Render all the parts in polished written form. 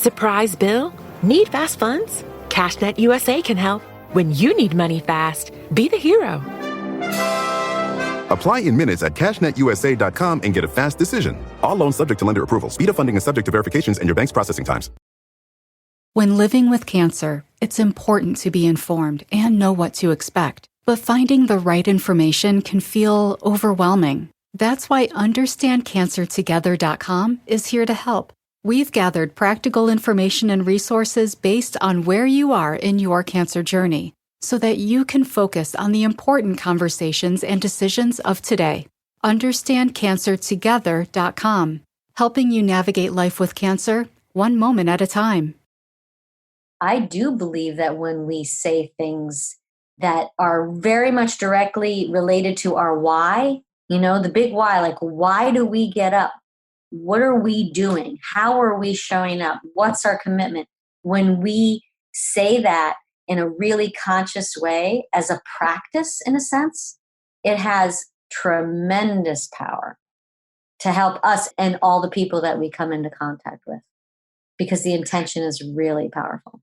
Surprise bill? Need fast funds? CashNet USA can help. When you need money fast, be the hero. Apply in minutes at cashnetusa.com and get a fast decision. All loans subject to lender approval. Speed of funding is subject to verifications and your bank's processing times. When living with cancer, it's important to be informed and know what to expect. But finding the right information can feel overwhelming. That's why UnderstandCancerTogether.com is here to help. We've gathered practical information and resources based on where you are in your cancer journey, so that you can focus on the important conversations and decisions of today. UnderstandCancerTogether.com, helping you navigate life with cancer, one moment at a time. I do believe that when we say things that are very much directly related to our why, the big why, like why do we get up? What are we doing? How are we showing up? What's our commitment? When we say that in a really conscious way as a practice, in a sense, it has tremendous power to help us and all the people that we come into contact with, because the intention is really powerful.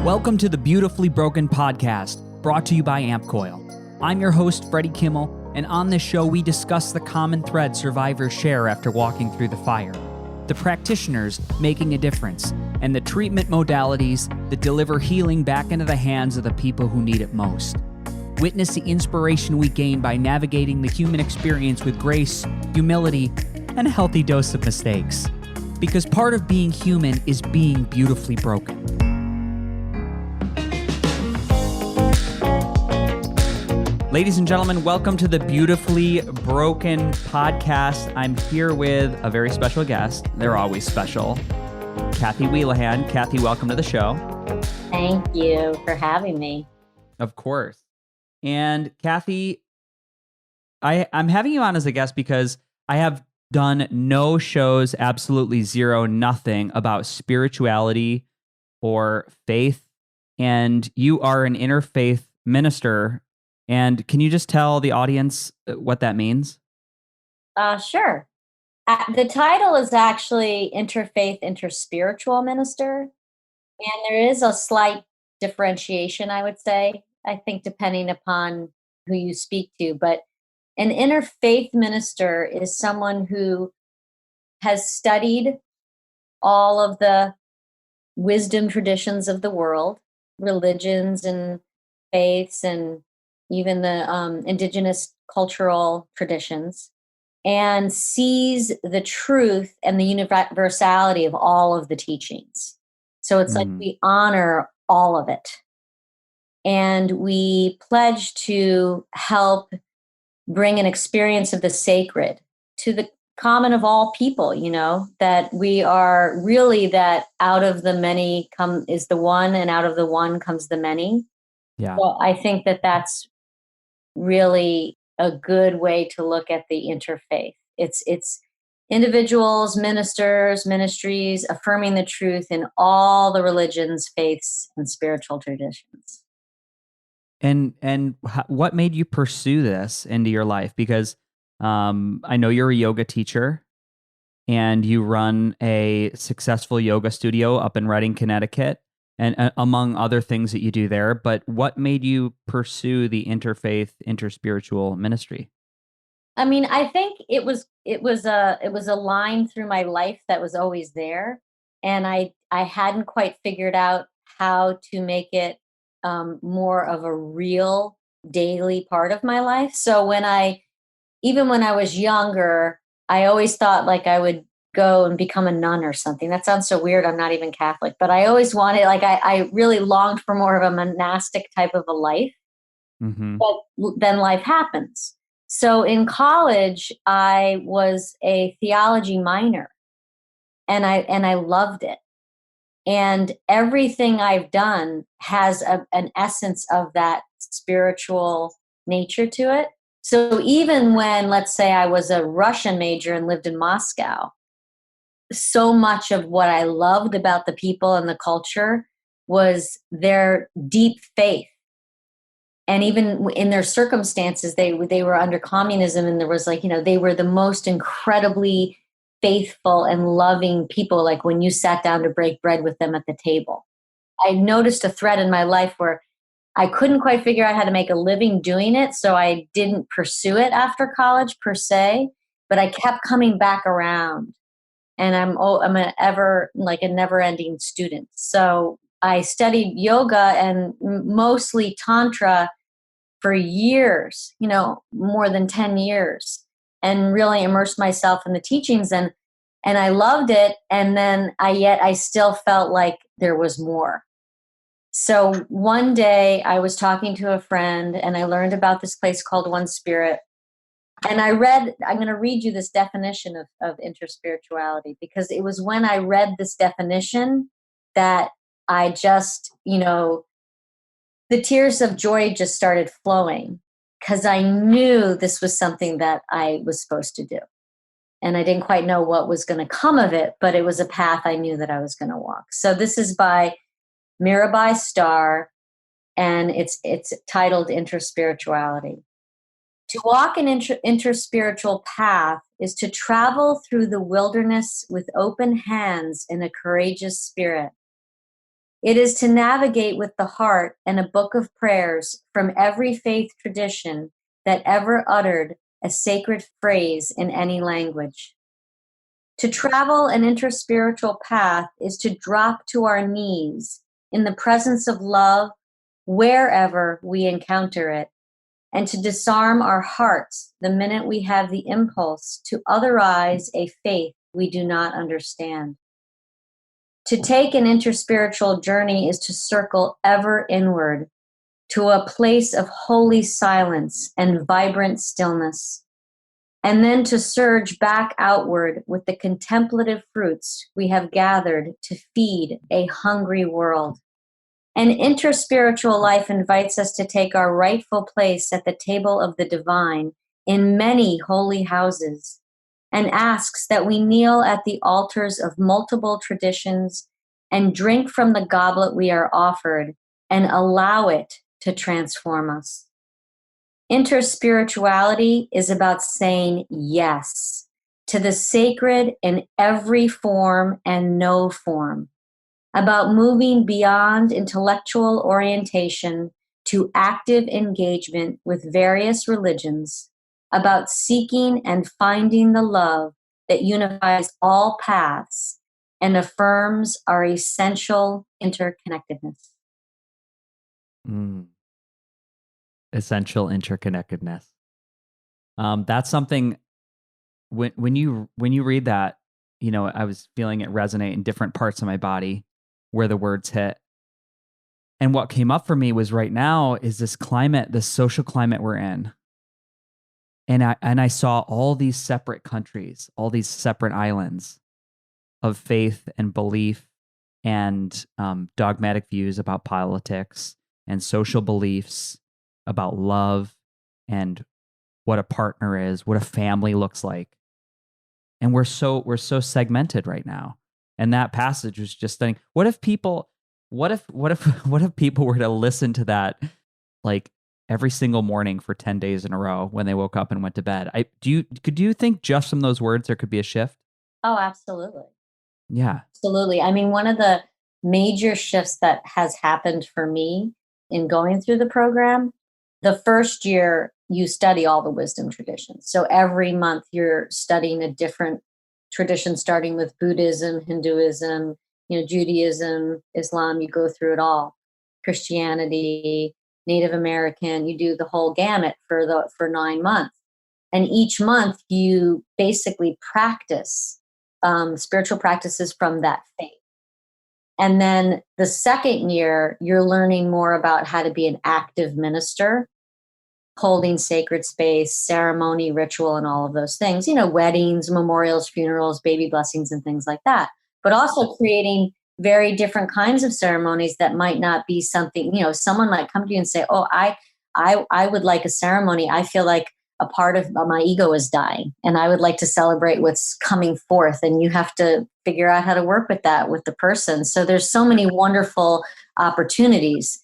Welcome to the Beautifully Broken podcast, brought to you by AmpCoil. I'm your host, Freddie Kimmel, and on this show we discuss the common thread survivors share after walking through the fire, the practitioners making a difference, and the treatment modalities that deliver healing back into the hands of the people who need it most. Witness the inspiration we gain by navigating the human experience with grace, humility, and a healthy dose of mistakes. Because part of being human is being beautifully broken. Ladies and gentlemen, welcome to the Beautifully Broken podcast. I'm here with a very special guest. They're always special. Cathy Whelehan. Cathy, welcome to the show. Thank you for having me. Of course. And Cathy, I'm having you on as a guest because I have done no shows, absolutely zero, nothing about spirituality or faith. And you are an interfaith minister. And can you just tell the audience what that means? Sure. The title is actually Interfaith, Interspiritual Minister. And there is a slight differentiation, I would say, I think, depending upon who you speak to. But an interfaith minister is someone who has studied all of the wisdom traditions of the world, religions and faiths, and even the indigenous cultural traditions, and sees the truth and the universality of all of the teachings. So it's like we honor all of it. And we pledge to help bring an experience of the sacred to the common of all people, that we are really that out of the many is the one, and out of the one comes the many. Yeah. So I think that that's really a good way to look at the interfaith. It's individuals, ministers, ministries affirming the truth in all the religions, faiths, and spiritual traditions. And what made you pursue this into your life? Because I know you're a yoga teacher and you run a successful yoga studio up in Redding, Connecticut, and among other things that you do there. But what made you pursue the interfaith, interspiritual ministry? I mean, I think it was a line through my life that was always there, and I hadn't quite figured out how to make it more of a real daily part of my life. So even when I was younger, I always thought like I would go and become a nun or something. That sounds so weird. I'm not even Catholic, but I always wanted, I really longed for more of a monastic type of a life. Mm-hmm. But then life happens. So in college, I was a theology minor, and I loved it. And everything I've done has an essence of that spiritual nature to it. So even when, let's say, I was a Russian major and lived in Moscow, so much of what I loved about the people and the culture was their deep faith. And even in their circumstances, they were under communism, and there was they were the most incredibly faithful and loving people, like when you sat down to break bread with them at the table. I noticed a thread in my life where I couldn't quite figure out how to make a living doing it, so I didn't pursue it after college per se, but I kept coming back around. And I'm a never-ending student. So I studied yoga and mostly tantra for years, more than 10 years, and really immersed myself in the teachings, and I loved it. And then I still felt like there was more. So one day I was talking to a friend and I learned about this place called One Spirit. And I'm going to read you this definition of interspirituality, because it was when I read this definition that I just, the tears of joy just started flowing, because I knew this was something that I was supposed to do. And I didn't quite know what was going to come of it, but it was a path I knew that I was going to walk. So this is by Mirabai Starr, and it's titled Interspirituality. To walk an interspiritual path is to travel through the wilderness with open hands and a courageous spirit. It is to navigate with the heart and a book of prayers from every faith tradition that ever uttered a sacred phrase in any language. To travel an interspiritual path is to drop to our knees in the presence of love wherever we encounter it, and to disarm our hearts the minute we have the impulse to otherize a faith we do not understand. To take an interspiritual journey is to circle ever inward to a place of holy silence and vibrant stillness, and then to surge back outward with the contemplative fruits we have gathered to feed a hungry world. An interspiritual life invites us to take our rightful place at the table of the divine in many holy houses, and asks that we kneel at the altars of multiple traditions and drink from the goblet we are offered and allow it to transform us. Interspirituality is about saying yes to the sacred in every form and no form, about moving beyond intellectual orientation to active engagement with various religions, about seeking and finding the love that unifies all paths and affirms our essential interconnectedness. Essential interconnectedness. That's something when you read that, I was feeling it resonate in different parts of my body where the words hit. And what came up for me was right now is this climate, this social climate we're in. And I saw all these separate countries, all these separate islands of faith and belief and dogmatic views about politics and social beliefs about love and what a partner is, what a family looks like. And we're so segmented right now. And that passage was just stunning. What if people were to listen to that like every single morning for 10 days in a row when they woke up and went to bed? Could you think just from those words there could be a shift? Oh, absolutely. Yeah. Absolutely. I mean, one of the major shifts that has happened for me in going through the program, the first year you study all the wisdom traditions. So every month you're studying a different tradition, starting with Buddhism, Hinduism, Judaism, Islam, you go through it all. Christianity, Native American, you do the whole gamut for 9 months. And each month you basically practice spiritual practices from that faith. And then the second year, you're learning more about how to be an active minister, holding sacred space, ceremony, ritual, and all of those things, weddings, memorials, funerals, baby blessings, and things like that. But also creating very different kinds of ceremonies that might not be something, someone might come to you and say, oh, I would like a ceremony. I feel like a part of my ego is dying and I would like to celebrate what's coming forth. And you have to figure out how to work with that with the person. So there's so many wonderful opportunities.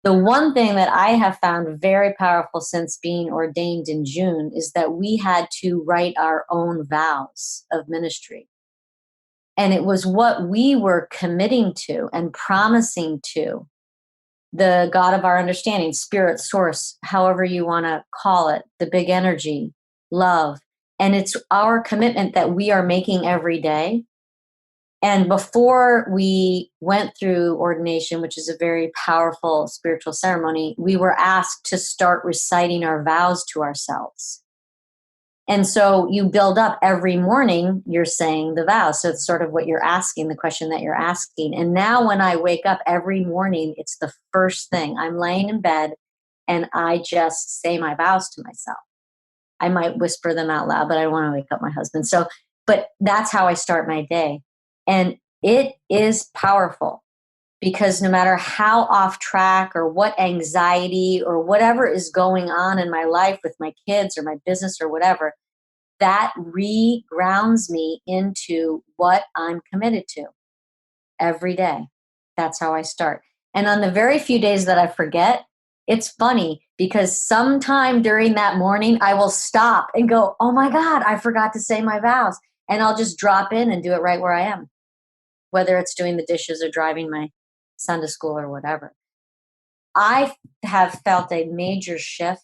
The one thing that I have found very powerful since being ordained in June is that we had to write our own vows of ministry. And it was what we were committing to and promising to the God of our understanding, spirit, source, however you want to call it, the big energy, love. And it's our commitment that we are making every day. And before we went through ordination, which is a very powerful spiritual ceremony, we were asked to start reciting our vows to ourselves. And so you build up every morning, you're saying the vows. So it's sort of what you're asking, the question that you're asking. And now when I wake up every morning, it's the first thing. I'm laying in bed and I just say my vows to myself. I might whisper them out loud, but I don't want to wake up my husband. So, but that's how I start my day. And it is powerful because no matter how off track or what anxiety or whatever is going on in my life with my kids or my business or whatever, that re-grounds me into what I'm committed to every day. That's how I start. And on the very few days that I forget, it's funny because sometime during that morning, I will stop and go, oh my God, I forgot to say my vows. And I'll just drop in and do it right where I am, whether it's doing the dishes or driving my son to school or whatever. I have felt a major shift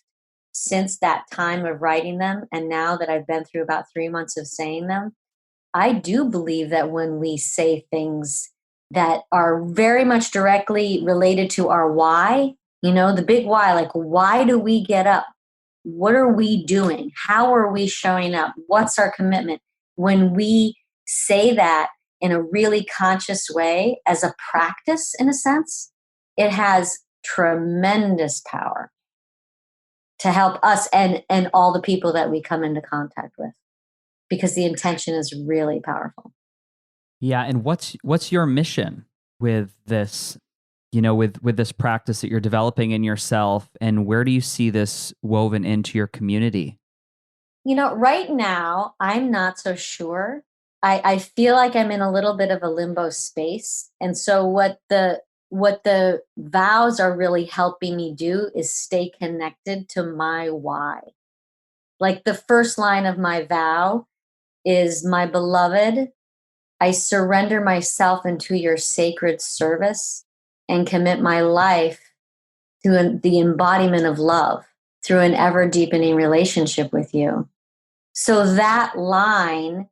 since that time of writing them. And now that I've been through about 3 months of saying them, I do believe that when we say things that are very much directly related to our why, you know, the big why, like why do we get up? What are we doing? How are we showing up? What's our commitment? When we say that in a really conscious way as a practice, in a sense, it has tremendous power to help us and all the people that we come into contact with, because the intention is really powerful. Yeah, and what's your mission with this, you know, with this practice that you're developing in yourself, and where do you see this woven into your community? You know, right now, I'm not so sure. I feel like I'm in a little bit of a limbo space. And so what the vows are really helping me do is stay connected to my why. Like the first line of my vow is, my beloved, I surrender myself into your sacred service and commit my life to the embodiment of love through an ever deepening relationship with you. So that line,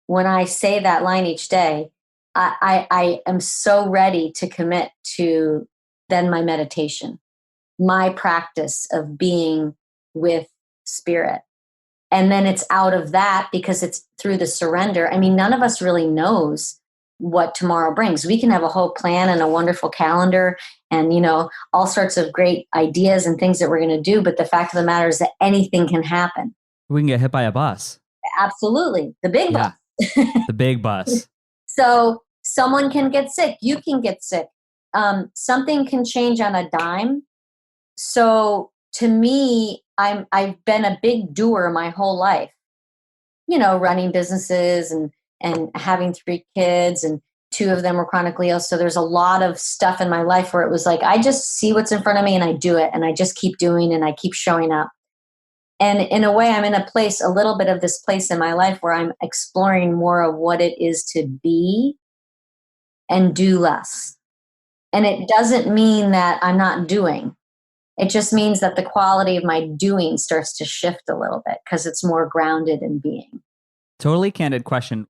when I say that line each day, I am so ready to commit to then my meditation, my practice of being with spirit. And then it's out of that because it's through the surrender. I mean, none of us really knows what tomorrow brings. We can have a whole plan and a wonderful calendar and, you know, all sorts of great ideas and things that we're going to do. But the fact of the matter is that anything can happen. We can get hit by a bus. Absolutely. The big bus. The big bus. So someone can get sick. You can get sick. Something can change on a dime. So to me, I've been a big doer my whole life, you know, running businesses and having 3 kids, and 2 of them were chronically ill. So there's a lot of stuff in my life where it was like, I just see what's in front of me and I do it, and I just keep doing and I keep showing up. And in a way, I'm in a little bit of this place in my life where I'm exploring more of what it is to be and do less. And it doesn't mean that I'm not doing. It just means that the quality of my doing starts to shift a little bit because it's more grounded in being. Totally candid question.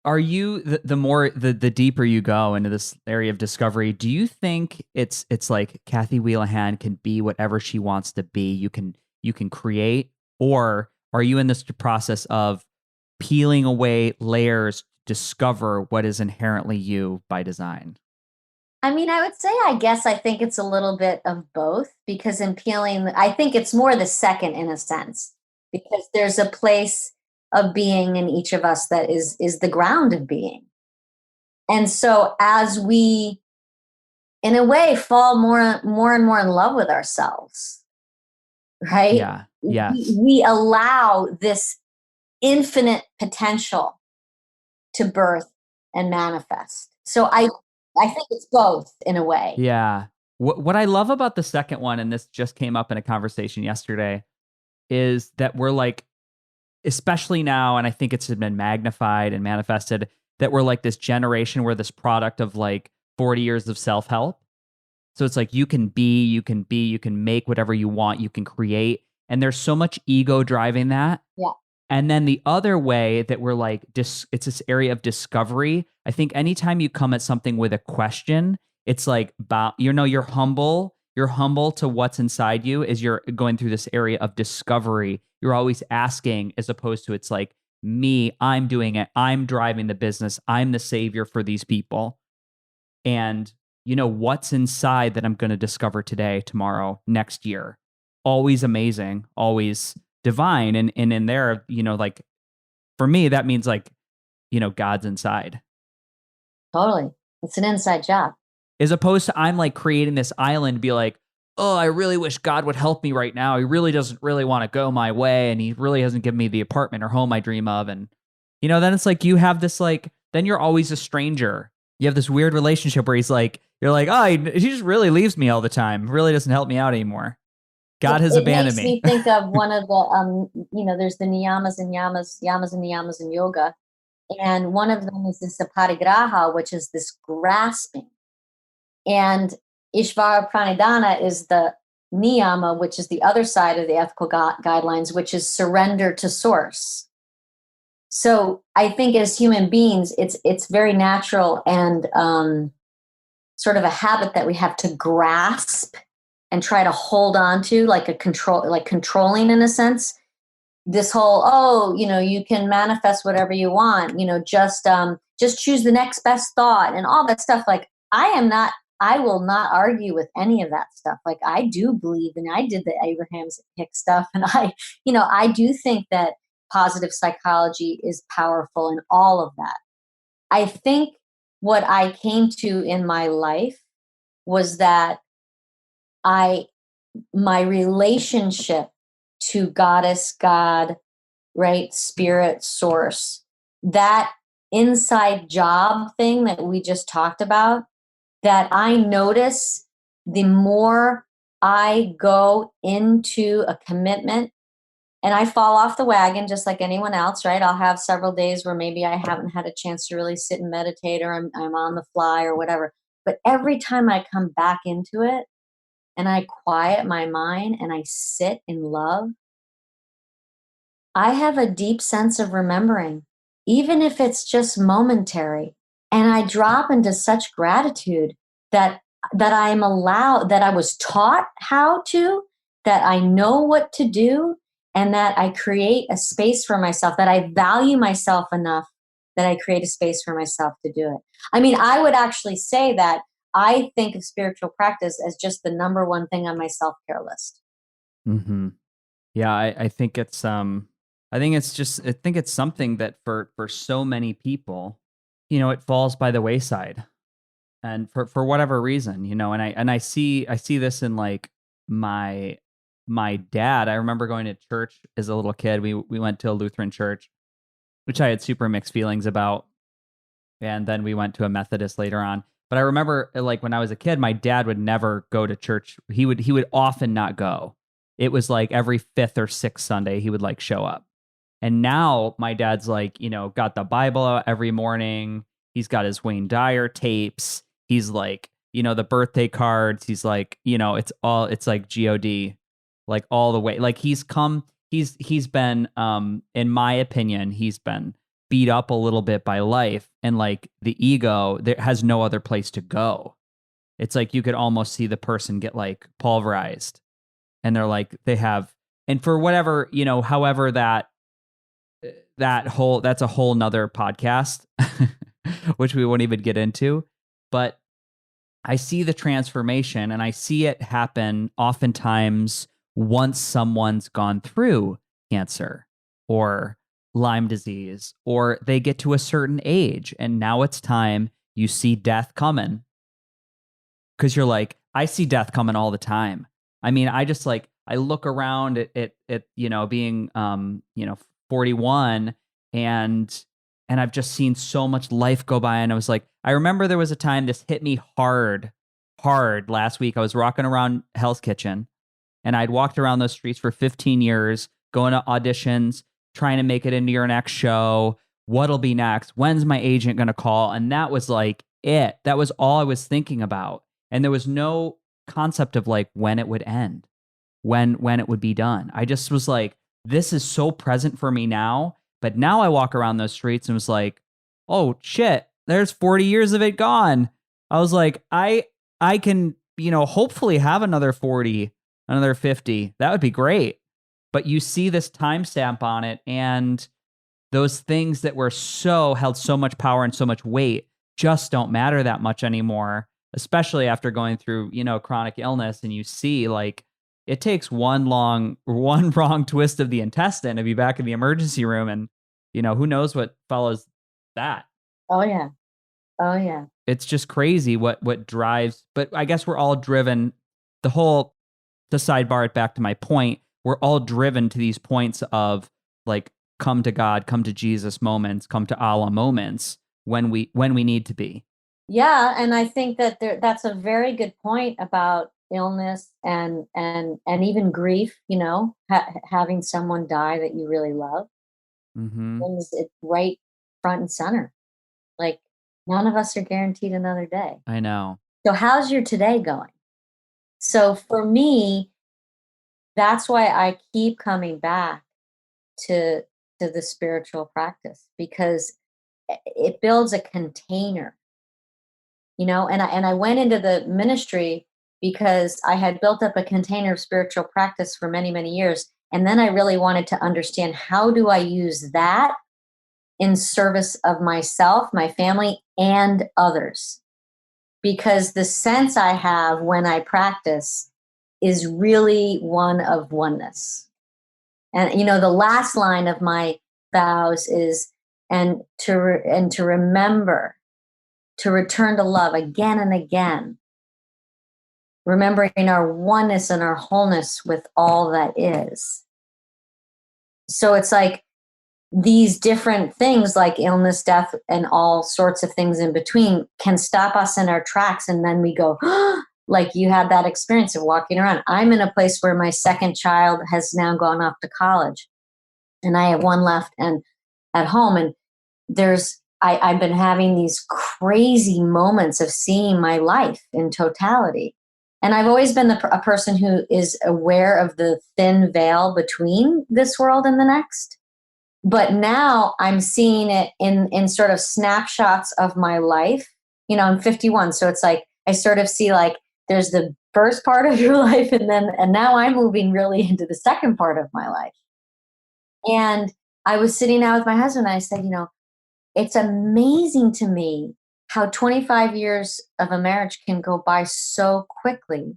Are you the deeper you go into this area of discovery, do you think it's like Cathy Whelehan can be whatever she wants to be? You can create, or are you in this process of peeling away layers to discover what is inherently you by design? I mean, I would say, I think it's a little bit of both, because in peeling, I think it's more the second in a sense, because there's a place of being in each of us that is the ground of being. And so as we, in a way, fall more and more in love with ourselves, right? Yeah. Yes. We allow this infinite potential to birth and manifest. So I think it's both in a way. Yeah. What I love about the second one, and this just came up in a conversation yesterday, is that we're like, especially now, and I think it's been magnified and manifested, that we're like this generation, we're this product of like 40 years of self-help. So it's like you can make whatever you want, you can create. And there's so much ego driving that. Yeah. And then the other way that we're like, it's this area of discovery. I think anytime you come at something with a question, it's like, you're humble. You're humble to what's inside you as you're going through this area of discovery. You're always asking, as opposed to it's like, me, I'm doing it. I'm driving the business. I'm the savior for these people. And what's inside that I'm going to discover today, tomorrow, next year. Always amazing, always divine. And in there, like for me, that means like, God's inside. Totally. It's an inside job. As opposed to I'm like creating this island, be like, oh, I really wish God would help me right now. He really doesn't really want to go my way. And he really hasn't given me the apartment or home I dream of. And, then it's like you have this like, then you're always a stranger. You have this weird relationship where you're like, oh, he just really leaves me all the time. Really doesn't help me out anymore. God has abandoned me. It makes me think of one of the, there's the niyamas and yamas in yoga. And one of them is this aparigraha, which is this grasping. And Ishvara Pranidhana is the niyama, which is the other side of the ethical guidelines, which is surrender to source. So I think as human beings, it's very natural and sort of a habit that we have to grasp and try to hold on to, like controlling in a sense. This whole, you can manifest whatever you want, just choose the next best thought and all that stuff. Like I will not argue with any of that stuff. Like I do believe, and I did the Abraham Hicks stuff. And I do think that positive psychology is powerful in all of that. I think what I came to in my life was that my relationship to goddess, God, right, spirit, source, that inside job thing that we just talked about, that I notice the more I go into a commitment and I fall off the wagon just like anyone else, right? I'll have several days where maybe I haven't had a chance to really sit and meditate, or I'm on the fly or whatever. But every time I come back into it and I quiet my mind and I sit in love, I have a deep sense of remembering, even if it's just momentary. And I drop into such gratitude that I am allowed, that I was taught how to, that I know what to do, and that I create a space for myself, that I value myself enough that I create a space for myself to do it. I mean, I would actually say that I think of spiritual practice as just the number one thing on my self-care list. Mm-hmm. Yeah, I think it's something that for so many people, it falls by the wayside, and for whatever reason, and I see this in like my dad. I remember going to church as a little kid. We went to a Lutheran church, which I had super mixed feelings about, and then we went to a Methodist later on. But I remember, like when I was a kid, my dad would never go to church. He would often not go. It was like every fifth or sixth Sunday he would like show up. And now my dad's like, got the Bible out every morning. He's got his Wayne Dyer tapes. He's like, the birthday cards. He's like, it's like God, like all the way. Like he's been, in my opinion, he's been beat up a little bit by life, and like the ego, there has no other place to go. It's like you could almost see the person get like pulverized, and they're like, and for whatever, however that's a whole nother podcast, which we won't even get into. But I see the transformation, and I see it happen oftentimes once someone's gone through cancer or Lyme disease, or they get to a certain age and now it's time, you see death coming. Because you're like, I see death coming all the time. I mean, I just like, I look around at being 41, and I've just seen so much life go by, and I was like, I remember there was a time this hit me hard hard last week. I was walking around Hell's Kitchen, and I'd walked around those streets for 15 years, going to auditions, trying to make it into your next show. What'll be next? When's my agent going to call? And that was like it. That was all I was thinking about. And there was no concept of like when it would end, when it would be done. I just was like, this is so present for me now. But now I walk around those streets and was like, oh shit, there's 40 years of it gone. I was like, I can, hopefully have another 40, another 50. That would be great. But you see this timestamp on it, and those things that were held so much power and so much weight just don't matter that much anymore, especially after going through, chronic illness. And you see like it takes one wrong twist of the intestine to be back in the emergency room. And, who knows what follows that. Oh, yeah. Oh, yeah. It's just crazy what drives. But I guess we're all driven. To sidebar it back to my point, we're all driven to these points of like, come to God, come to Jesus moments, come to Allah moments when we need to be. Yeah. And I think that that's a very good point about illness and even grief, having someone die that you really love. Mm-hmm. It's right front and center. Like, none of us are guaranteed another day. I know. So how's your today going? So for me, that's why I keep coming back to the spiritual practice, because it builds a container, and I went into the ministry because I had built up a container of spiritual practice for many, many years. And then I really wanted to understand, how do I use that in service of myself, my family, and others? Because the sense I have when I practice is really one of oneness. And, the last line of my vows is, and to remember to return to love again and again, remembering our oneness and our wholeness with all that is. So it's like these different things like illness, death, and all sorts of things in between can stop us in our tracks. And then we go, like you had that experience of walking around. I'm in a place where my second child has now gone off to college, and I have one left and at home. And I've been having these crazy moments of seeing my life in totality. And I've always been a person who is aware of the thin veil between this world and the next. But now I'm seeing it in sort of snapshots of my life. I'm 51. So it's like, I sort of see like there's the first part of your life, and now I'm moving really into the second part of my life. And I was sitting out with my husband, and I said, it's amazing to me how 25 years of a marriage can go by so quickly.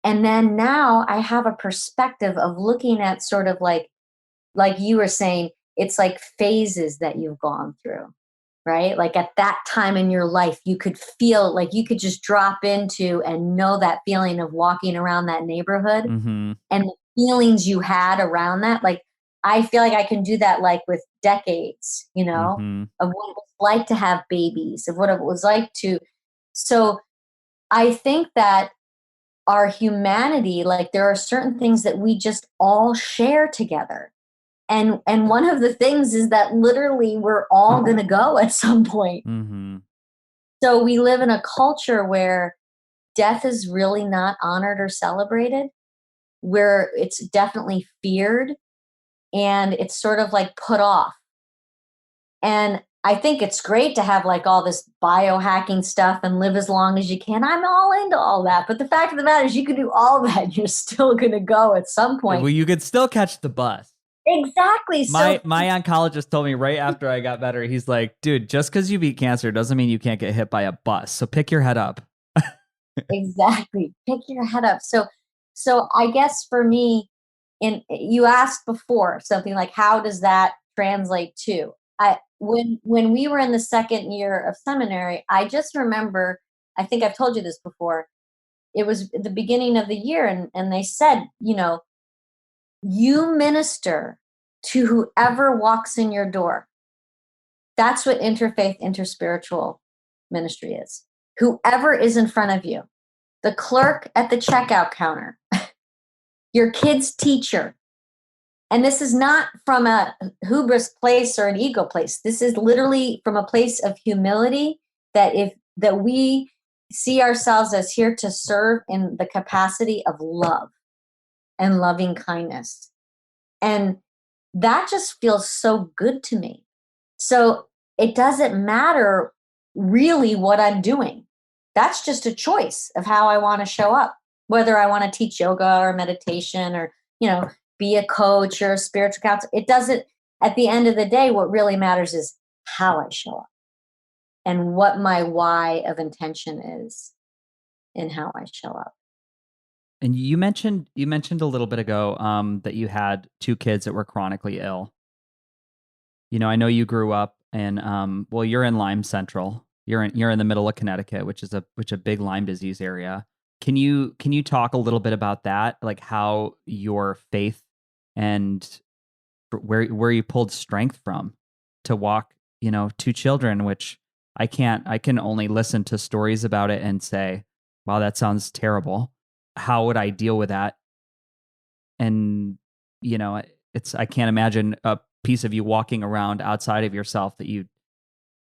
And then now I have a perspective of looking at sort of like you were saying, it's like phases that you've gone through, right? Like at that time in your life, you could feel like you could just drop into and know that feeling of walking around that neighborhood, mm-hmm. and the feelings you had around that. Like, I feel like I can do that like with decades, mm-hmm. of what it was like to have babies, of what it was like to. So I think that our humanity, like there are certain things that we just all share together. And one of the things is that literally we're all going to go at some point. Mm-hmm. So we live in a culture where death is really not honored or celebrated, where it's definitely feared, and it's sort of like put off. And I think it's great to have like all this biohacking stuff and live as long as you can. I'm all into all that. But the fact of the matter is, you can do all that. You're still going to go at some point. Well, you could still catch the bus. Exactly. My oncologist told me right after I got better, he's like, dude, just because you beat cancer doesn't mean you can't get hit by a bus. So pick your head up. Exactly. Pick your head up. So I guess for me, you asked before something like, how does that translate to? When we were in the second year of seminary, I just remember, I think I've told you this before, it was the beginning of the year, and they said, you minister to whoever walks in your door. That's what interfaith, interspiritual ministry is. Whoever is in front of you. the clerk at the checkout counter, your kid's teacher. And this is not from a hubris place or an ego place. This is literally from a place of humility that we see ourselves as here to serve in the capacity of love and loving kindness. And that just feels so good to me. So it doesn't matter really what I'm doing. That's just a choice of how I want to show up, whether I want to teach yoga or meditation or, be a coach or a spiritual counselor. It doesn't, at the end of the day, what really matters is how I show up and what my why of intention is in how I show up. And you mentioned a little bit ago that you had 2 kids that were chronically ill. I know you grew up in you're in Lyme Central. You're in the middle of Connecticut, which is a big Lyme disease area. Can you talk a little bit about that, like how your faith and where you pulled strength from to walk, 2 children, which I can only listen to stories about it and say, wow, that sounds terrible. How would I deal with that? And, I can't imagine a piece of you walking around outside of yourself that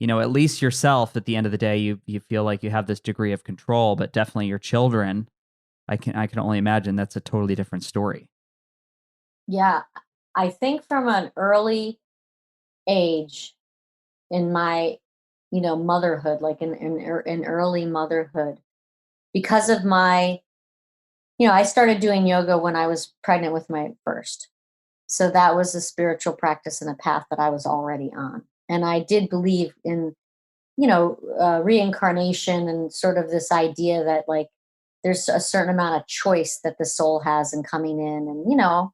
at least yourself at the end of the day, you feel like you have this degree of control, but definitely your children, I can only imagine that's a totally different story. Yeah. I think from an early age in my, motherhood, like in early motherhood, because of my, I started doing yoga when I was pregnant with my first. So that was a spiritual practice and a path that I was already on. And I did believe in, reincarnation and sort of this idea that like there's a certain amount of choice that the soul has in coming in. And,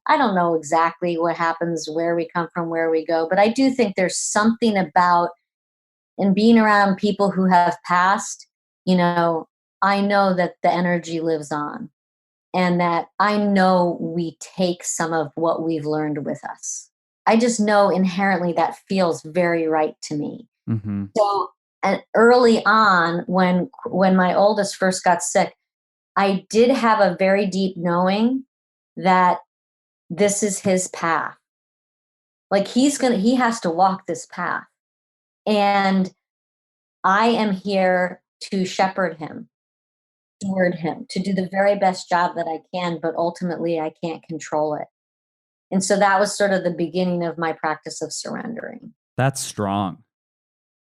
I don't know exactly what happens, where we come from, where we go, but I do think there's something about in being around people who have passed, I know that the energy lives on and that I know we take some of what we've learned with us. I just know inherently that feels very right to me. Mm-hmm. So and early on, when my oldest first got sick, I did have a very deep knowing that this is his path. Like he has to walk this path. And I am here to shepherd him, steward him, to do the very best job that I can, but ultimately I can't control it. And so that was sort of the beginning of my practice of surrendering. That's strong.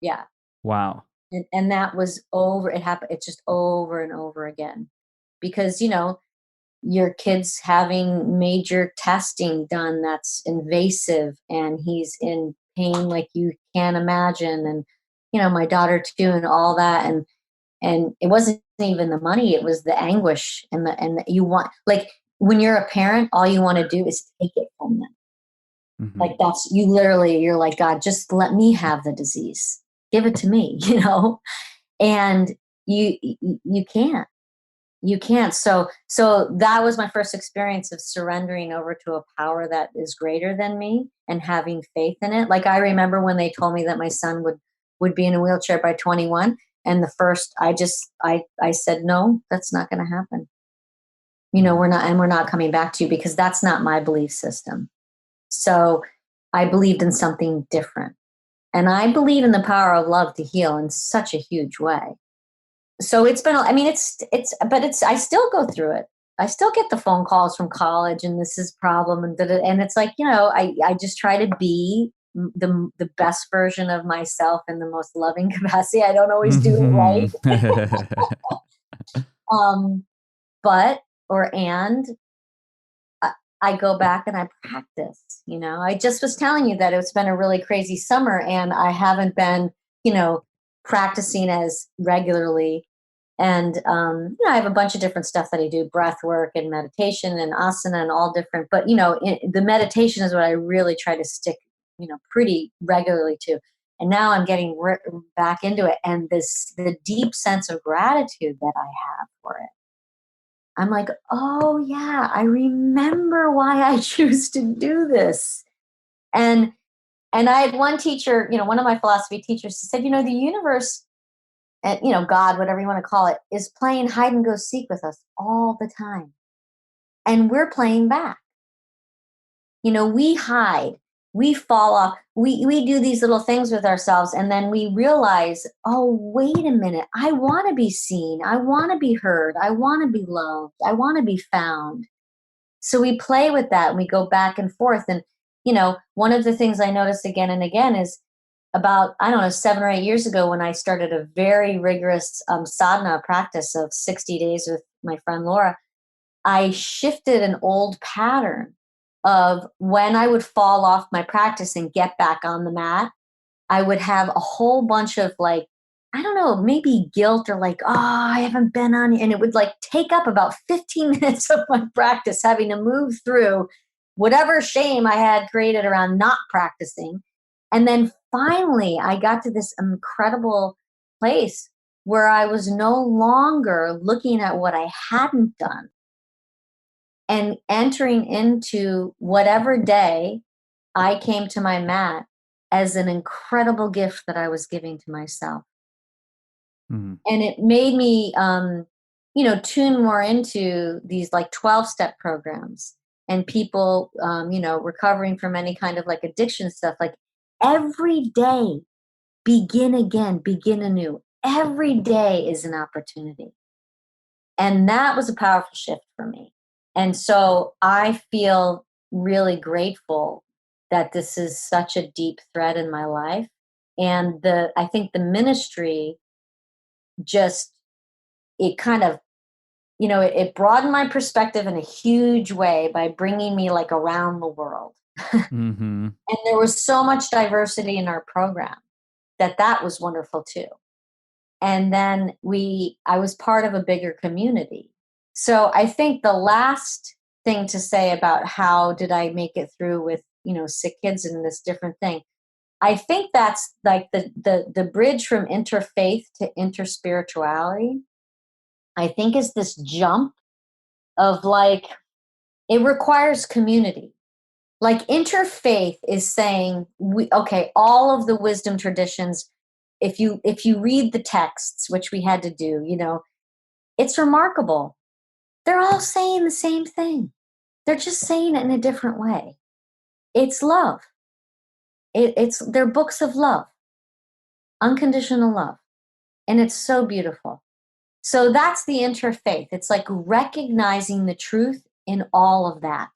Yeah. Wow. And that was it happened. It's just over and over again because, your kid's having major testing done that's invasive and he's in pain like you can't imagine. And, my daughter too, and all that. And it wasn't even the money, it was the anguish and you want, like when you're a parent, all you want to do is take it from them. Mm-hmm. Like that's you're like, God, just let me have the disease. Give it to me, and you can't. You can't. So that was my first experience of surrendering over to a power that is greater than me and having faith in it. Like I remember when they told me that my son would be in a wheelchair by 21. And the first, I said, no, that's not going to happen. We're not coming back to you because that's not my belief system. So I believed in something different. And I believe in the power of love to heal in such a huge way. So it's been, I still go through it. I still get the phone calls from college and this is problem. And it's like, I just try to be the best version of myself in the most loving capacity. I don't always do it right. I go back and I practice, I just was telling you that it's been a really crazy summer and I haven't been, practicing as regularly. And, I have a bunch of different stuff that I do, breath work and meditation and asana and all different, but, the meditation is what I really try to stick, pretty regularly to. And now I'm getting back into it. And the deep sense of gratitude that I have for it. I'm like, oh yeah, I remember why I choose to do this. And I had one teacher, one of my philosophy teachers, he said, the universe and, God, whatever you want to call it, is playing hide and go seek with us all the time. And we're playing back. We hide, we fall off, we do these little things with ourselves, and then we realize, oh, wait a minute, I want to be seen, I want to be heard, I want to be loved, I want to be found. So we play with that and we go back and forth. And, one of the things I noticed again and again is about, I don't know, 7 or 8 years ago when I started a very rigorous sadhana practice of 60 days with my friend Laura, I shifted an old pattern of when I would fall off my practice and get back on the mat, I would have a whole bunch of like, I don't know, maybe guilt or like, oh, I haven't been on. And it would like take up about 15 minutes of my practice, having to move through whatever shame I had created around not practicing. And then finally, I got to this incredible place where I was no longer looking at what I hadn't done and entering into whatever day I came to my mat as an incredible gift that I was giving to myself. Mm-hmm. And it made me, tune more into these like 12-step programs and people, recovering from any kind of like addiction stuff. Like every day, begin again, begin anew. Every day is an opportunity. And that was a powerful shift for me. And so I feel really grateful that this is such a deep thread in my life. And I think the ministry it kind of, it broadened my perspective in a huge way by bringing me like around the world. Mm-hmm. And there was so much diversity in our program that was wonderful too. And then I was part of a bigger community. So I think the last thing to say about how did I make it through with, sick kids and this different thing, I think that's like the bridge from interfaith to interspirituality, I think is this jump of like, it requires community. Like interfaith is saying, all of the wisdom traditions, if you read the texts, which we had to do, it's remarkable. They're all saying the same thing. They're just saying it in a different way. It's love. They're books of love, unconditional love. And it's so beautiful. So that's the interfaith. It's like recognizing the truth in all of that.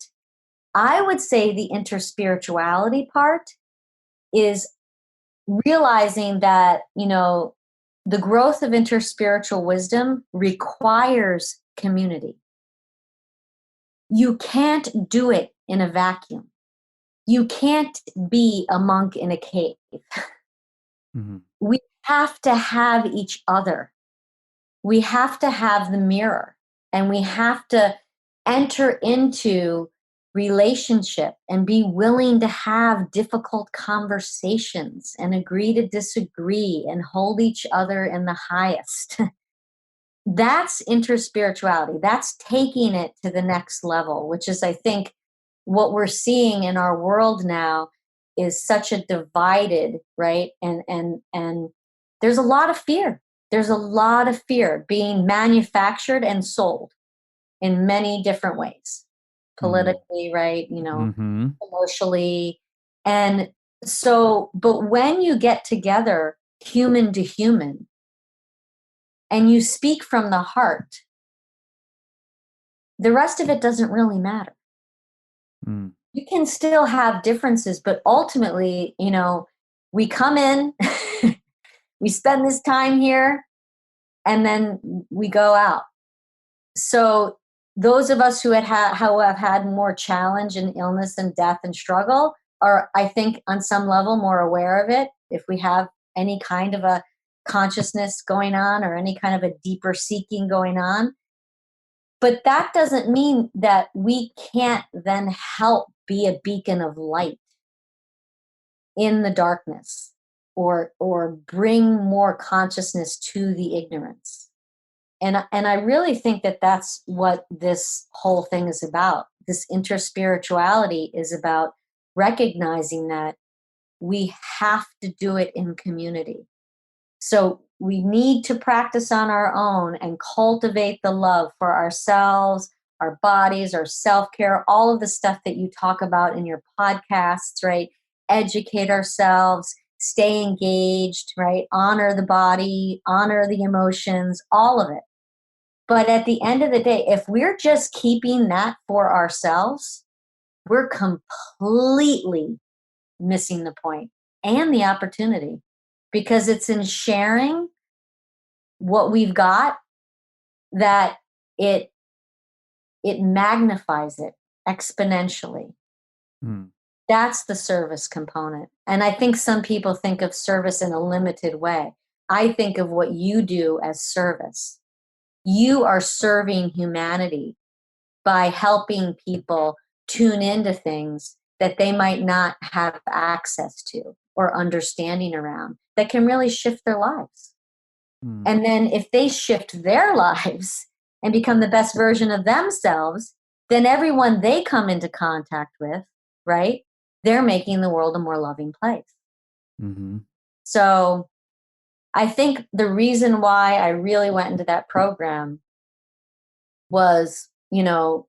I would say the interspirituality part is realizing that, the growth of interspiritual wisdom requires community. You can't do it in a vacuum. You can't be a monk in a cave. Mm-hmm. We have to have each other. We have to have the mirror, and we have to enter into relationship and be willing to have difficult conversations and agree to disagree and hold each other in the highest. That's interspirituality. That's taking it to the next level, which is, I think, what we're seeing in our world now is such a divided, right? And there's a lot of fear. There's a lot of fear being manufactured and sold in many different ways. Politically, right? Mm-hmm. Commercially. And so, but when you get together human to human and you speak from the heart, the rest of it doesn't really matter. Mm. You can still have differences, but ultimately, we come in, we spend this time here, and then we go out. So those of us who have had more challenge and illness and death and struggle are, I think, on some level more aware of it. If we have any kind of a consciousness going on or any kind of a deeper seeking going on. But that doesn't mean that we can't then help be a beacon of light in the darkness or bring more consciousness to the ignorance. And I really think that that's what this whole thing is about. This interspirituality is about recognizing that we have to do it in community. So we need to practice on our own and cultivate the love for ourselves, our bodies, our self-care, all of the stuff that you talk about in your podcasts, right? Educate ourselves, stay engaged, right? Honor the body, honor the emotions, all of it. But at the end of the day, if we're just keeping that for ourselves, we're completely missing the point and the opportunity, because it's in sharing what we've got that it magnifies it exponentially. That's the service component. And I think some people think of service in a limited way. I think of what you do as service. You are serving humanity by helping people tune into things that they might not have access to or understanding around that can really shift their lives. And then if they shift their lives and become the best version of themselves, then everyone they come into contact with, right, they're making the world a more loving place. So I think the reason why I really went into that program was, you know,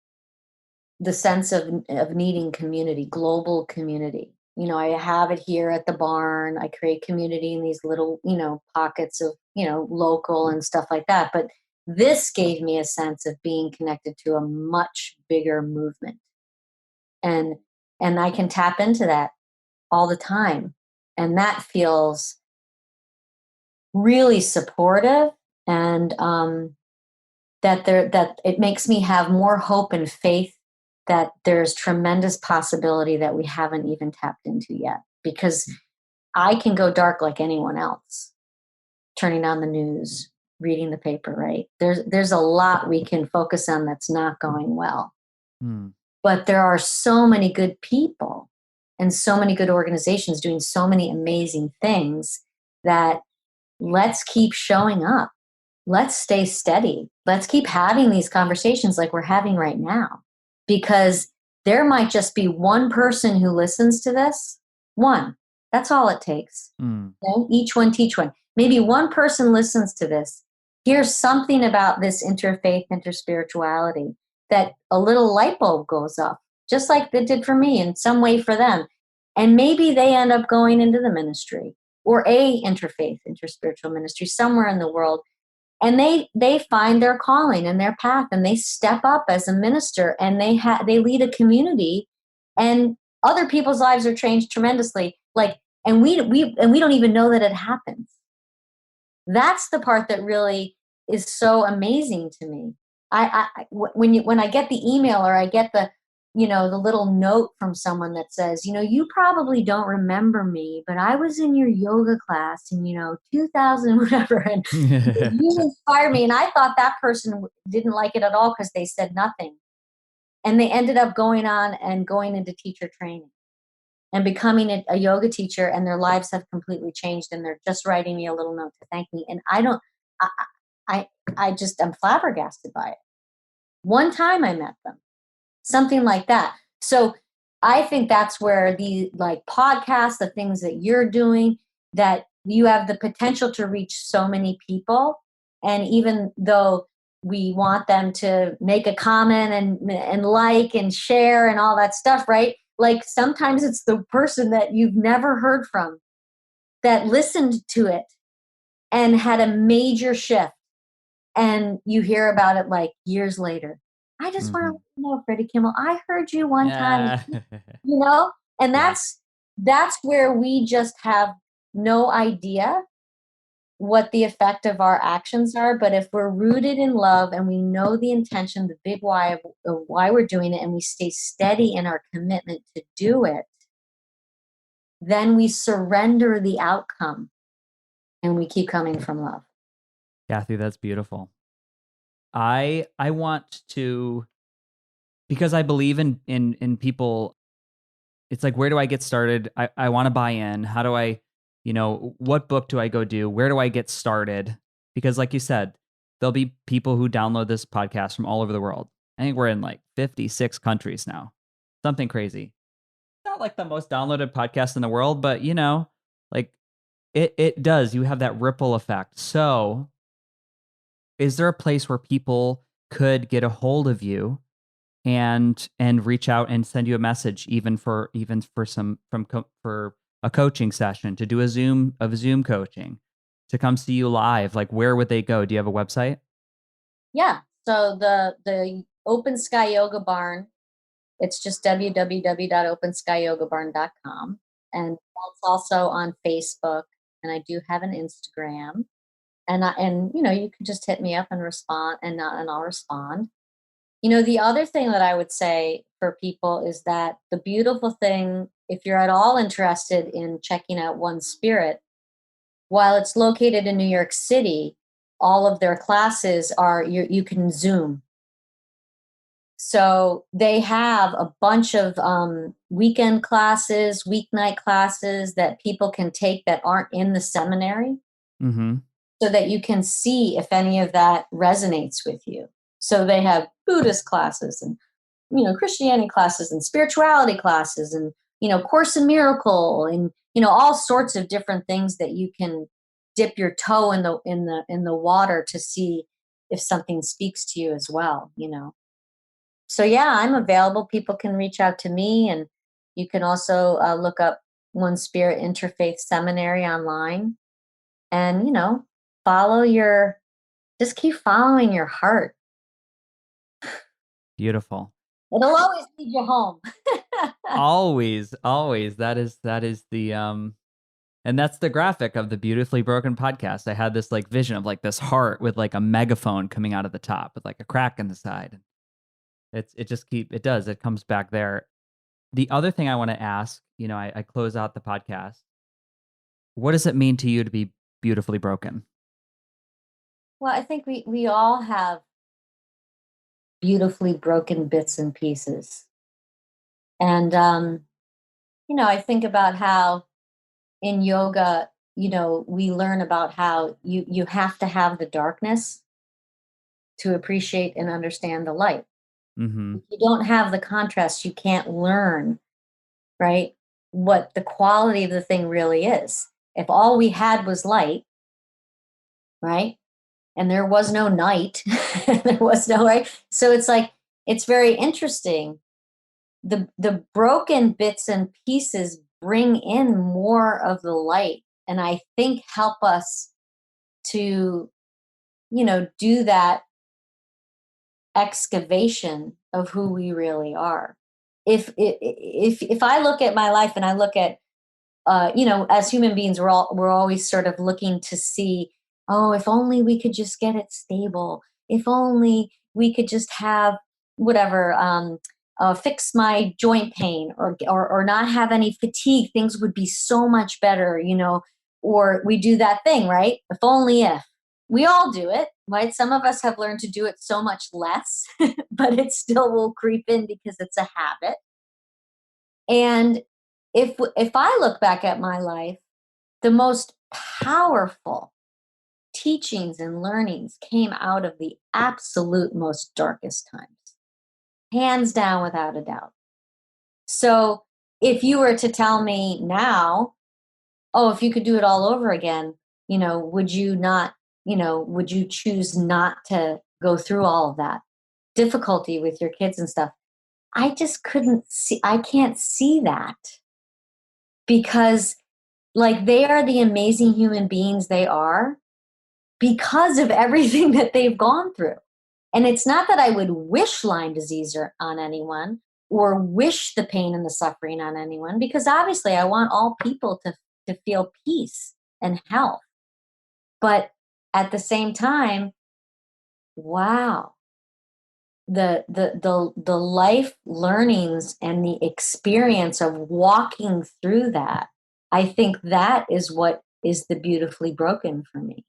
the sense of needing community, global community. You know, I have it here at the barn. I create community in these little, you know, pockets of, you know, local and stuff like that. But this gave me a sense of being connected to a much bigger movement. And I can tap into that all the time. And that feels really supportive, and that it makes me have more hope and faith that there's tremendous possibility that we haven't even tapped into yet, because I can go dark like anyone else, turning on the news, reading the paper, right? There's a lot we can focus on that's not going well. But there are so many good people and so many good organizations doing so many amazing things that let's keep showing up. Let's stay steady. Let's keep having these conversations like we're having right now. Because there might just be one person who listens to this. One. That's all it takes. Okay? Each one teach one. Maybe one person listens to this, hears something about this interfaith, interspirituality, that a little light bulb goes off, just like it did for me in some way for them. And maybe they end up going into the ministry or a interfaith, interspiritual ministry somewhere in the world. And they find their calling and their path, and they step up as a minister, and they lead a community, and other people's lives are changed tremendously. And we don't even know that it happens. That's the part that really is so amazing to me. When I get the email, or I get the little note from someone that says, you probably don't remember me, but I was in your yoga class in, 2000, whatever, and you inspired me. And I thought that person didn't like it at all because they said nothing. And they ended up going on and going into teacher training and becoming a yoga teacher, and their lives have completely changed. And they're just writing me a little note to thank me. And I'm flabbergasted by it. One time I met them. Something like that. So I think that's where the podcasts, the things that you're doing, that you have the potential to reach so many people. And even though we want them to make a comment and like and share and all that stuff, right? Like sometimes it's the person that you've never heard from that listened to it and had a major shift. And you hear about it like years later. I just want to let you know, Freddie Kimmel, I heard you one time, and that's where we just have no idea what the effect of our actions are. But if we're rooted in love and we know the intention, the big why of why we're doing it, and we stay steady in our commitment to do it, then we surrender the outcome and we keep coming from love. Cathy, that's beautiful. I want to, because I believe in people, it's like, where do I get started? I want to buy in. How do I, what book do I go do? Where do I get started? Because like you said, there'll be people who download this podcast from all over the world. I think we're in like 56 countries now. Something crazy. Not like the most downloaded podcast in the world, but like It does. You have that ripple effect. So, is there a place where people could get a hold of you and reach out and send you a message, even for for a coaching session, to do a Zoom coaching, to come see you live? Like, where would they go? Do you have a website? Yeah. So the Open Sky Yoga Barn, it's just www.openskyyogabarn.com. And that's also on Facebook. And I do have an Instagram. And you can just hit me up and respond, and I'll respond. The other thing that I would say for people is that the beautiful thing, if you're at all interested in checking out One Spirit, while it's located in New York City, all of their classes are, you can Zoom. So they have a bunch of weekend classes, weeknight classes that people can take that aren't in the seminary, Mm-hmm. so that you can see if any of that resonates with you. So they have Buddhist classes and Christianity classes and spirituality classes and Course in Miracle and all sorts of different things that you can dip your toe in the water to see if something speaks to you as well. So yeah, I'm available. People can reach out to me, and you can also look up One Spirit Interfaith Seminary online, and just keep following your heart. Beautiful. It'll always lead you home. Always. That is the and that's the graphic of the Beautifully Broken podcast. I had this like vision of like this heart with like a megaphone coming out of the top with like a crack in the side. It comes back there. The other thing I want to ask, I close out the podcast. What does it mean to you to be beautifully broken? Well, I think we all have beautifully broken bits and pieces. And, I think about how in yoga, we learn about how you have to have the darkness to appreciate and understand the light. Mm-hmm. If you don't have the contrast, you can't learn, right, what the quality of the thing really is. If all we had was light, right, and there was no night, there was no right. So it's very interesting. The broken bits and pieces bring in more of the light, and I think help us to do that excavation of who we really are. If I look at my life and I look at as human beings, we're always sort of looking to see, oh, if only we could just get it stable, if only we could just have whatever, fix my joint pain, or not have any fatigue, things would be so much better, or we do that thing, right? If only if. We all do it, right? Some of us have learned to do it so much less, but it still will creep in because it's a habit. And if I look back at my life, the most powerful teachings and learnings came out of the absolute most darkest times, hands down, without a doubt. So if you were to tell me now, oh, if you could do it all over again, would you not, would you choose not to go through all of that difficulty with your kids and stuff? I just I can't see that, because like they are the amazing human beings they are because of everything that they've gone through. And it's not that I would wish Lyme disease on anyone or wish the pain and the suffering on anyone, because obviously I want all people to feel peace and health. But at the same time, wow, the life learnings and the experience of walking through that, I think that is what is the beautifully broken for me.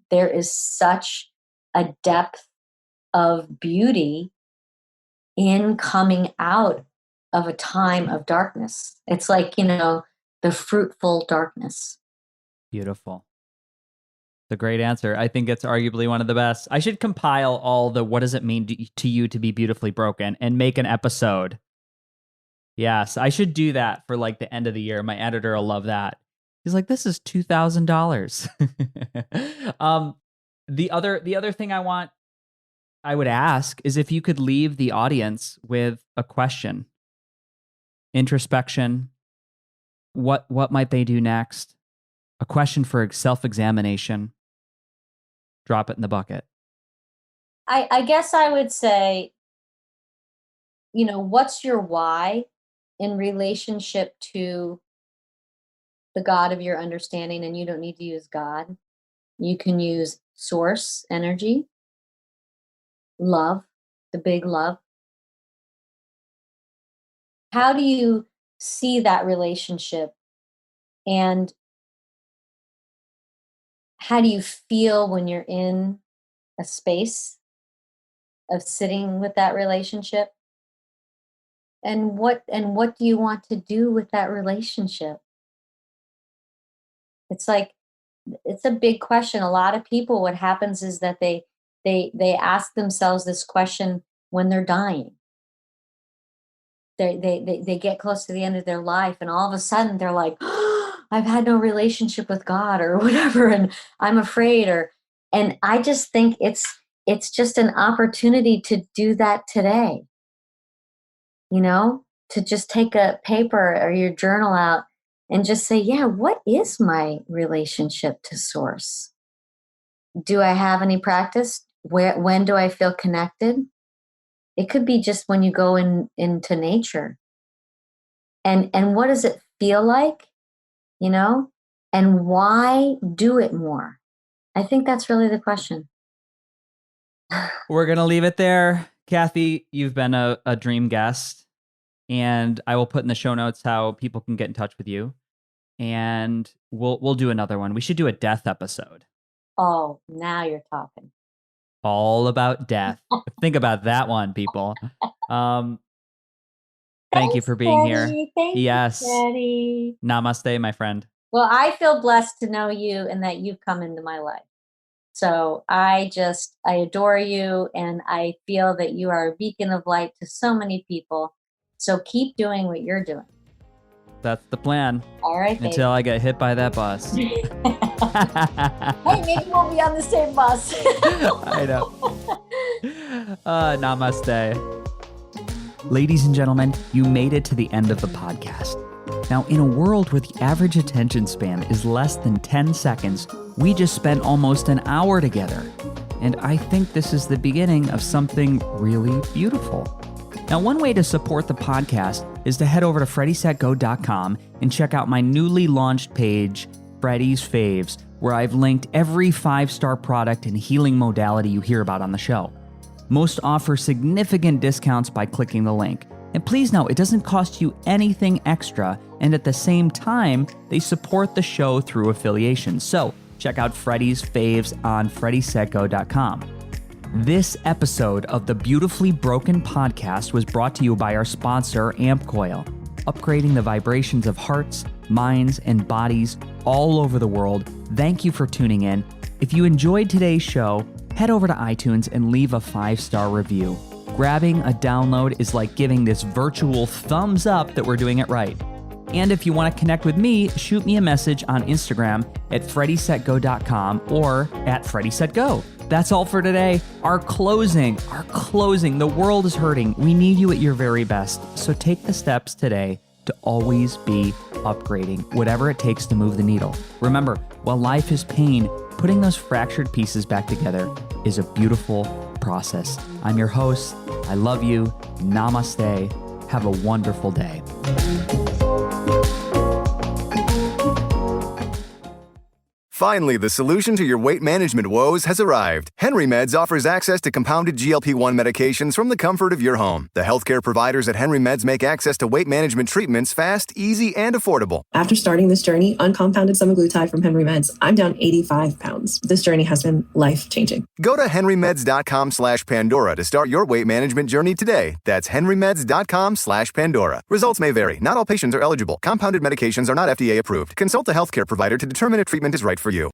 There is such a depth of beauty in coming out of a time of darkness. It's like, the fruitful darkness. Beautiful. The great answer. I think it's arguably one of the best. I should compile all the what does it mean to you to be beautifully broken and make an episode. Yes, I should do that for like the end of the year. My editor will love that. He's like, this is $2,000. The other thing I would ask is if you could leave the audience with a question. Introspection. What might they do next? A question for self-examination. Drop it in the bucket. I guess I would say, what's your why in relationship to the God of your understanding? And you don't need to use God. You can use source energy, love, the big love. How do you see that relationship? And how do you feel when you're in a space of sitting with that relationship? And what do you want to do with that relationship? It's a big question. A lot of people, what happens is that they ask themselves this question when they're dying. They get close to the end of their life, and all of a sudden they're like, oh, I've had no relationship with God or whatever, and I'm afraid. And I just think it's just an opportunity to do that today. To just take a paper or your journal out and just say, yeah, what is my relationship to source? Do I have any practice? When do I feel connected? It could be just when you go into nature. And what does it feel like? And why do it more? I think that's really the question. We're going to leave it there. Cathy, you've been a dream guest. And I will put in the show notes how people can get in touch with you. And we'll do another one. We should do a death episode. Oh, now you're talking. All about death. Think about that one, people. Thank you for being here. Thank you, Freddie. Namaste, my friend. Well, I feel blessed to know you and that you've come into my life. So I adore you, and I feel that you are a beacon of light to so many people. So keep doing what you're doing. That's the plan. All right, baby. Until I get hit by that bus. Hey, maybe we'll be on the same bus. I know. Namaste. Ladies and gentlemen, you made it to the end of the podcast. Now, in a world where the average attention span is less than 10 seconds, we just spent almost an hour together. And I think this is the beginning of something really beautiful. Now, one way to support the podcast is to head over to freddysetgo.com and check out my newly launched page, Freddy's Faves, where I've linked every 5-star product and healing modality you hear about on the show. Most offer significant discounts by clicking the link. And please know, it doesn't cost you anything extra, and at the same time, they support the show through affiliation. So check out Freddy's Faves on freddysetgo.com. This episode of the Beautifully Broken podcast was brought to you by our sponsor, AmpCoil, upgrading the vibrations of hearts, minds, and bodies all over the world. Thank you for tuning in. If you enjoyed today's show, head over to iTunes and leave a 5-star review. Grabbing a download is like giving this virtual thumbs up that we're doing it right. And if you want to connect with me, shoot me a message on Instagram at freddysetgo.com or at freddysetgo. That's all for today. Our closing. The world is hurting. We need you at your very best. So take the steps today to always be upgrading, whatever it takes to move the needle. Remember, while life is pain, putting those fractured pieces back together is a beautiful process. I'm your host. I love you. Namaste. Have a wonderful day. Finally, the solution to your weight management woes has arrived. Henry Meds offers access to compounded GLP-1 medications from the comfort of your home. The healthcare providers at Henry Meds make access to weight management treatments fast, easy, and affordable. After starting this journey on compounded semaglutide from Henry Meds, I'm down 85 pounds. This journey has been life-changing. Go to henrymeds.com/Pandora to start your weight management journey today. That's henrymeds.com/Pandora. Results may vary. Not all patients are eligible. Compounded medications are not FDA approved. Consult a healthcare provider to determine if treatment is right for you.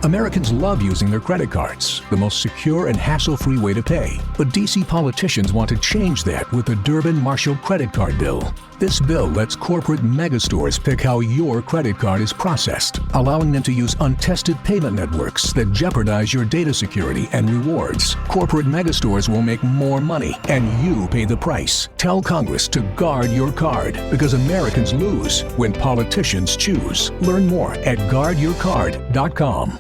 Americans love using their credit cards, the most secure and hassle-free way to pay. But DC politicians want to change that with the Durbin-Marshall credit card bill. This bill lets corporate megastores pick how your credit card is processed, allowing them to use untested payment networks that jeopardize your data security and rewards. Corporate megastores will make more money, and you pay the price. Tell Congress to guard your card, because Americans lose when politicians choose. Learn more at guardyourcard.com.